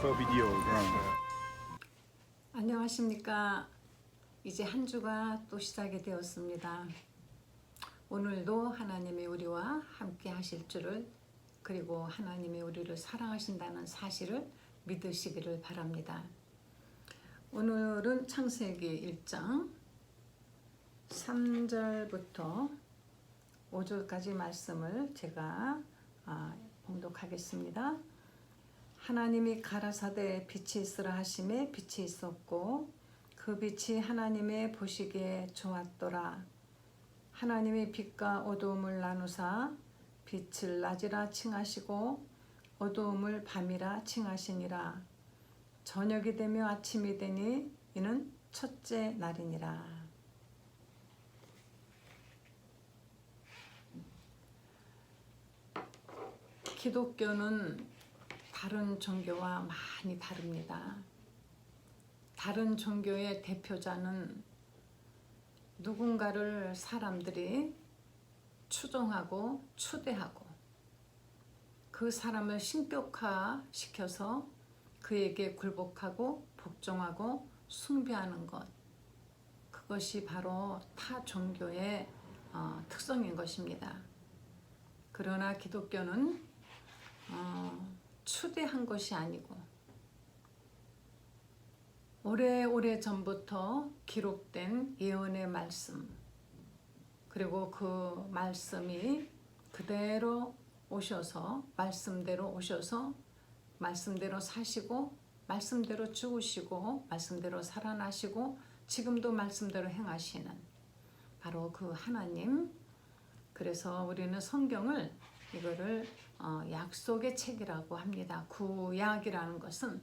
for video. 안녕하십니까. 이제 한 주가 또 시작이 되었습니다. 오늘도 하나님의 우리와 함께 하실 줄을, 그리고 하나님의 우리를 사랑하신다는 사실을 믿으시기를 바랍니다. 오늘은 창세기 1장 3절부터 5절까지 말씀을 제가 봉독하겠습니다. 하나님이 가라사대 빛이 있으라 하심에 빛이 있었고 그 빛이 하나님의 보시기에 좋았더라. 하나님이 빛과 어두움을 나누사 빛을 낮이라 칭하시고 어두움을 밤이라 칭하시니라. 저녁이 되며 아침이 되니 이는 첫째 날이니라. 기독교는 다른 종교와 많이 다릅니다. 다른 종교의 대표자는 누군가를 사람들이 추종하고 추대하고 그 사람을 신격화시켜서 그에게 굴복하고 복종하고 숭배하는 것, 그것이 바로 타 종교의 특성인 것입니다. 그러나 기독교는 추대한 것이 아니고 오래오래 전부터 기록된 예언의 말씀, 그리고 그 말씀이 그대로 오셔서 말씀대로 오셔서 말씀대로 사시고 말씀대로 죽으시고 말씀대로 살아나시고 지금도 말씀대로 행하시는 바로 그 하나님. 그래서 우리는 성경을 이거를 약속의 책이라고 합니다. 구약이라는 것은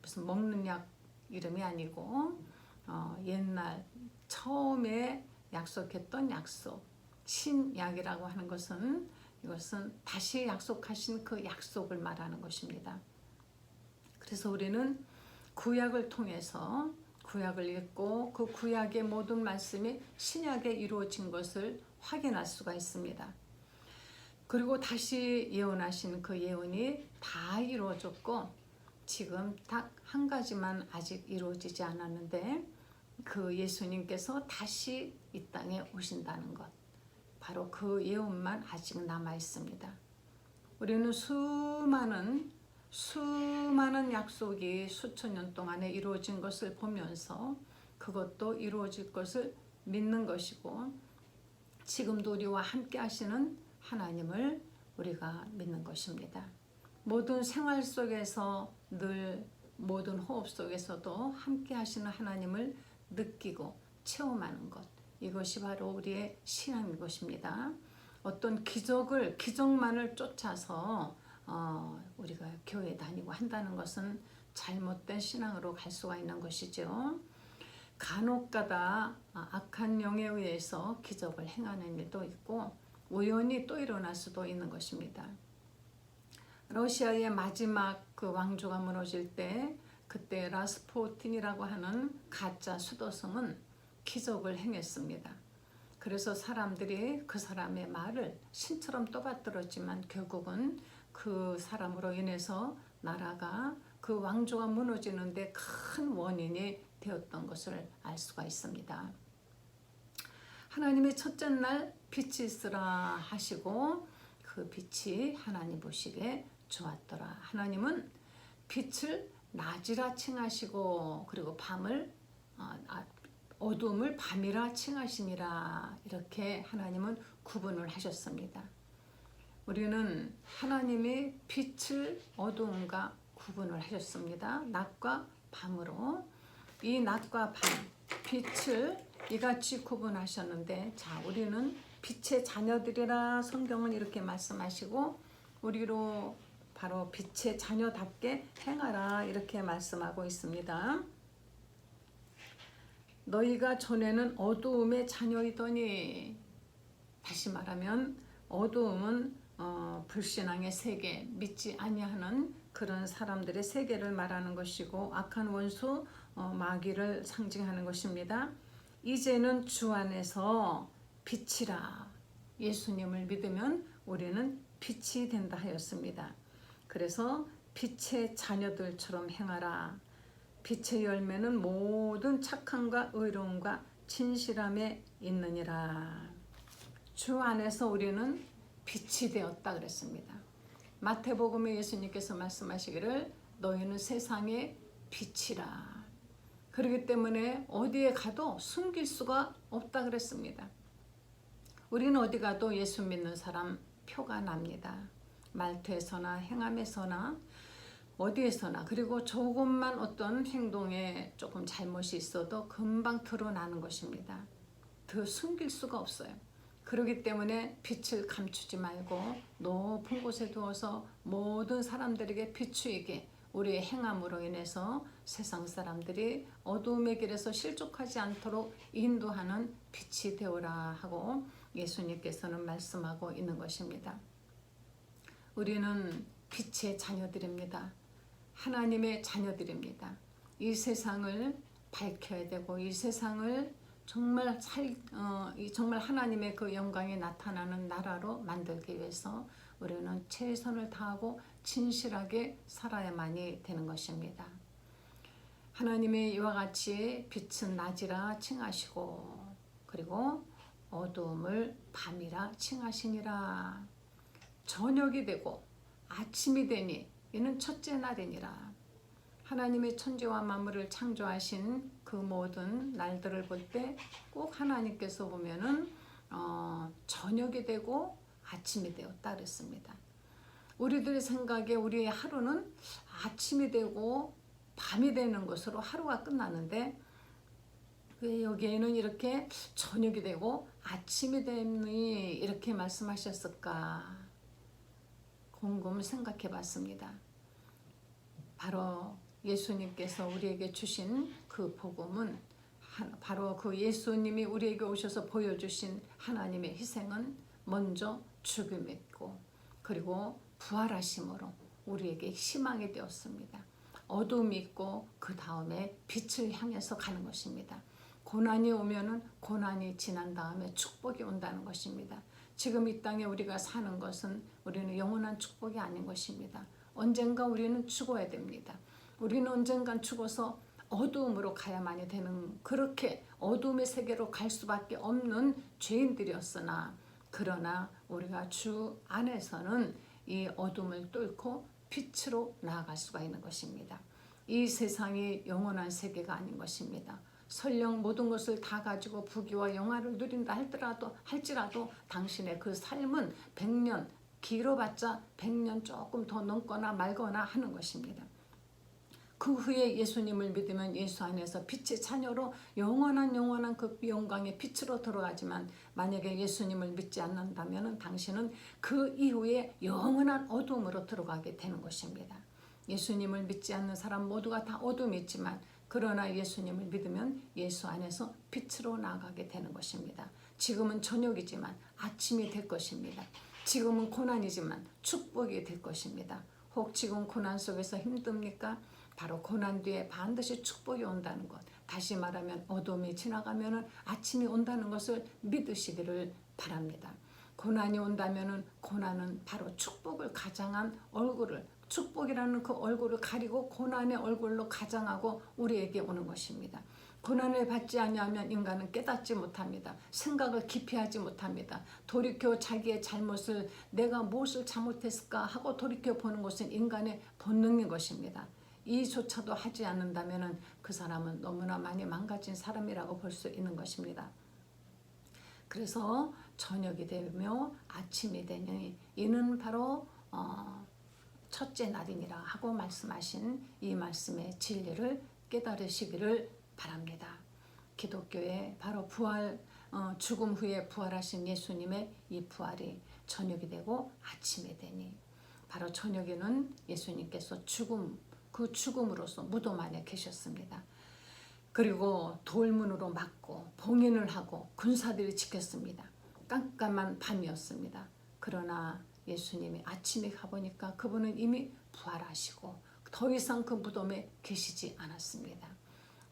무슨 먹는 약 이름이 아니고 옛날 처음에 약속했던 약속, 신약이라고 하는 것은 이것은 다시 약속하신 그 약속을 말하는 것입니다. 그래서 우리는 구약을 통해서 구약을 읽고 그 구약의 모든 말씀이 신약에 이루어진 것을 확인할 수가 있습니다. 그리고 다시 예언하신 그 예언이 다 이루어졌고 지금 딱 한 가지만 아직 이루어지지 않았는데 그 예수님께서 다시 이 땅에 오신다는 것, 바로 그 예언만 아직 남아 있습니다. 우리는 수많은 약속이 수천 년 동안에 이루어진 것을 보면서 그것도 이루어질 것을 믿는 것이고 지금도 우리와 함께 하시는 하나님을 우리가 믿는 것입니다. 모든 생활 속에서 늘 모든 호흡 속에서도 함께 하시는 하나님을 느끼고 체험하는 것, 이것이 바로 우리의 신앙인 것입니다. 어떤 기적만을 쫓아서 우리가 교회 다니고 한다는 것은 잘못된 신앙으로 갈 수가 있는 것이죠. 간혹가다 악한 영에 의해서 기적을 행하는 일도 있고 우연히 또 일어날 수도 있는 것입니다. 러시아의 마지막 그 왕조가 무너질 때 그때 라스푸틴이라고 하는 가짜 수도승은 기적을 행했습니다. 그래서 사람들이 그 사람의 말을 신처럼 떠받들었지만 결국은 그 사람으로 인해서 나라가 그 왕조가 무너지는데 큰 원인이 되었던 것을 알 수가 있습니다. 하나님이 첫째 날 빛이 있으라 하시고 그 빛이 하나님 보시기에 좋았더라. 하나님은 빛을 낮이라 칭하시고 그리고 어둠을 밤이라 칭하시니라. 이렇게 하나님은 구분을 하셨습니다. 우리는 하나님이 빛을 어두움과 구분을 하셨습니다. 낮과 밤으로. 이 낮과 밤, 빛을 이같이 구분하셨는데, 자, 우리는 빛의 자녀들이라 성경은 이렇게 말씀하시고 우리로 바로 빛의 자녀답게 행하라 이렇게 말씀하고 있습니다. 너희가 전에는 어두움의 자녀이더니, 다시 말하면 어두움은 불신앙의 세계, 믿지 아니하는 그런 사람들의 세계를 말하는 것이고 악한 원수 마귀를 상징하는 것입니다. 이제는 주 안에서 빛이라. 예수님을 믿으면 우리는 빛이 된다 하였습니다. 그래서 빛의 자녀들처럼 행하라. 빛의 열매는 모든 착함과 의로움과 진실함에 있느니라. 주 안에서 우리는 빛이 되었다 그랬습니다. 마태복음에 예수님께서 말씀하시기를 너희는 세상의 빛이라. 그렇기 때문에 어디에 가도 숨길 수가 없다 그랬습니다. 우리는 어디 가도 예수 믿는 사람 표가 납니다. 말투에서나 행함에서나 어디에서나, 그리고 조금만 어떤 행동에 조금 잘못이 있어도 금방 드러나는 것입니다. 더 숨길 수가 없어요. 그렇기 때문에 빛을 감추지 말고 높은 곳에 두어서 모든 사람들에게 비추이게 우리의 행함으로 인해서 세상 사람들이 어두움의 길에서 실족하지 않도록 인도하는 빛이 되어라 하고 예수님께서는 말씀하고 있는 것입니다. 우리는 빛의 자녀들입니다. 하나님의 자녀들입니다. 이 세상을 밝혀야 되고 이 세상을 정말 정말 하나님의 그 영광이 나타나는 나라로 만들기 위해서 우리는 최선을 다하고 진실하게 살아야만이 되는 것입니다. 하나님의 이와 같이 빛은 낮이라 칭하시고 그리고 어두움을 밤이라 칭하시니라. 저녁이 되고 아침이 되니 이는 첫째 날이니라. 하나님의 천지와 만물을 창조하신 그 모든 날들을 볼 때 꼭 하나님께서 보면은 저녁이 되고 아침이 되었다 그랬습니다. 우리들의 생각에 우리의 하루는 아침이 되고 밤이 되는 것으로 하루가 끝나는데 왜 여기에는 이렇게 저녁이 되고 아침이 되니 이렇게 말씀하셨을까? 곰곰 생각해 봤습니다. 바로 예수님께서 우리에게 주신 그 복음은 바로 그 예수님이 우리에게 오셔서 보여주신 하나님의 희생은 먼저 죽음이었고 그리고 부활하심으로 우리에게 희망이 되었습니다. 어둠이 있고 그 다음에 빛을 향해서 가는 것입니다. 고난이 오면은 고난이 지난 다음에 축복이 온다는 것입니다. 지금 이 땅에 우리가 사는 것은 우리는 영원한 축복이 아닌 것입니다. 언젠가 우리는 죽어야 됩니다. 우리는 언젠간 죽어서 어두움으로 가야만이 되는, 그렇게 어두움의 세계로 갈 수밖에 없는 죄인들이었으나 그러나 우리가 주 안에서는 이 어둠을 뚫고 빛으로 나아갈 수가 있는 것입니다. 이 세상이 영원한 세계가 아닌 것입니다. 설령 모든 것을 다 가지고 부귀와 영화를 누린다 할지라도 당신의 그 삶은 100년, 길어봤자 100년 조금 더 넘거나 말거나 하는 것입니다. 그 후에 예수님을 믿으면 예수 안에서 빛의 자녀로 영원한 그 영광의 빛으로 들어가지만 만약에 예수님을 믿지 않는다면 당신은 그 이후에 영원한 어둠으로 들어가게 되는 것입니다. 예수님을 믿지 않는 사람 모두가 다 어둠이 있지만 그러나 예수님을 믿으면 예수 안에서 빛으로 나아가게 되는 것입니다. 지금은 저녁이지만 아침이 될 것입니다. 지금은 고난이지만 축복이 될 것입니다. 혹 지금 고난 속에서 힘듭니까? 바로 고난 뒤에 반드시 축복이 온다는 것. 다시 말하면 어둠이 지나가면 아침이 온다는 것을 믿으시기를 바랍니다. 고난이 온다면 고난은 바로 축복을 가장한 얼굴을, 축복이라는 그 얼굴을 가리고 고난의 얼굴로 가장하고 우리에게 오는 것입니다. 고난을 받지 아니하면 인간은 깨닫지 못합니다. 생각을 깊이 하지 못합니다. 돌이켜 자기의 잘못을, 내가 무엇을 잘못했을까 하고 돌이켜 보는 것은 인간의 본능인 것입니다. 이조차도 하지 않는다면 그 사람은 너무나 많이 망가진 사람이라고 볼 수 있는 것입니다. 그래서 저녁이 되며 아침이 되니 이는 바로 첫째 날이니라 하고 말씀하신 이 말씀의 진리를 깨달으시기를 바랍니다. 기독교의 바로 부활, 죽음 후에 부활하신 예수님의 이 부활이 저녁이 되고 아침이 되니 바로 저녁에는 예수님께서 그 죽음으로써 무덤 안에 계셨습니다. 그리고 돌문으로 막고 봉인을 하고 군사들이 지켰습니다. 깜깜한 밤이었습니다. 그러나 예수님이 아침에 가보니까 그분은 이미 부활하시고 더 이상 그 무덤에 계시지 않았습니다.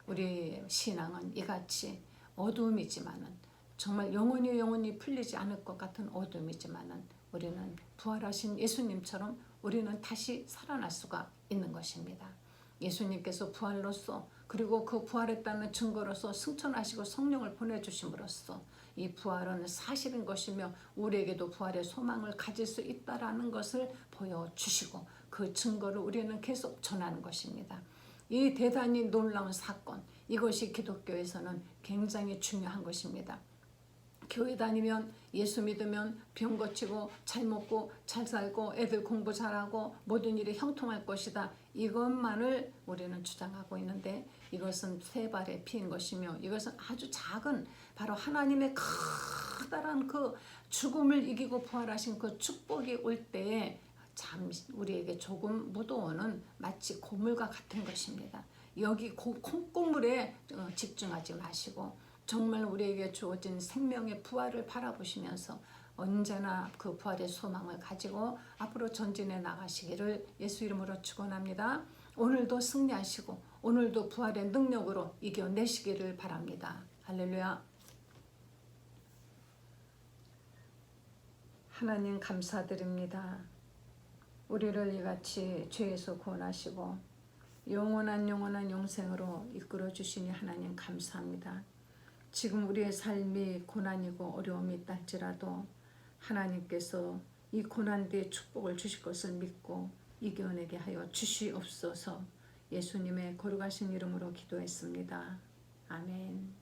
우리 신앙은 이같이 어두움이지만은 정말 영원히 풀리지 않을 것 같은 어둠이지만은 우리는 부활하신 예수님처럼 우리는 다시 살아날 수가 있는 것입니다. 예수님께서 부활로서 그리고 그 부활했다는 증거로서 승천하시고 성령을 보내주심으로써 이 부활은 사실인 것이며 우리에게도 부활의 소망을 가질 수 있다라는 것을 보여주시고 그 증거를 우리는 계속 전하는 것입니다. 이 대단히 놀라운 사건, 이것이 기독교에서는 굉장히 중요한 것입니다. 교회 다니면 예수 믿으면 병 고치고 잘 먹고 잘 살고 애들 공부 잘하고 모든 일이 형통할 것이다. 이것만을 우리는 주장하고 있는데 이것은 세 발의 피인 것이며 이것은 아주 작은 바로 하나님의 커다란 그 죽음을 이기고 부활하신 그 축복이 올 때에 잠시 우리에게 조금 묻어오는 마치 고물과 같은 것입니다. 여기 콩고물에 집중하지 마시고 정말 우리에게 주어진 생명의 부활을 바라보시면서 언제나 그 부활의 소망을 가지고 앞으로 전진해 나가시기를 예수 이름으로 축원합니다. 오늘도 승리하시고 오늘도 부활의 능력으로 이겨내시기를 바랍니다. 할렐루야. 하나님 감사드립니다. 우리를 이같이 죄에서 구원하시고 영원한 영생으로 이끌어 주시니 하나님 감사합니다. 지금 우리의 삶이 고난이고 어려움이 있다 할지라도 하나님께서 이 고난 뒤에 축복을 주실 것을 믿고 이겨내게 하여 주시옵소서. 예수님의 거룩하신 이름으로 기도했습니다. 아멘.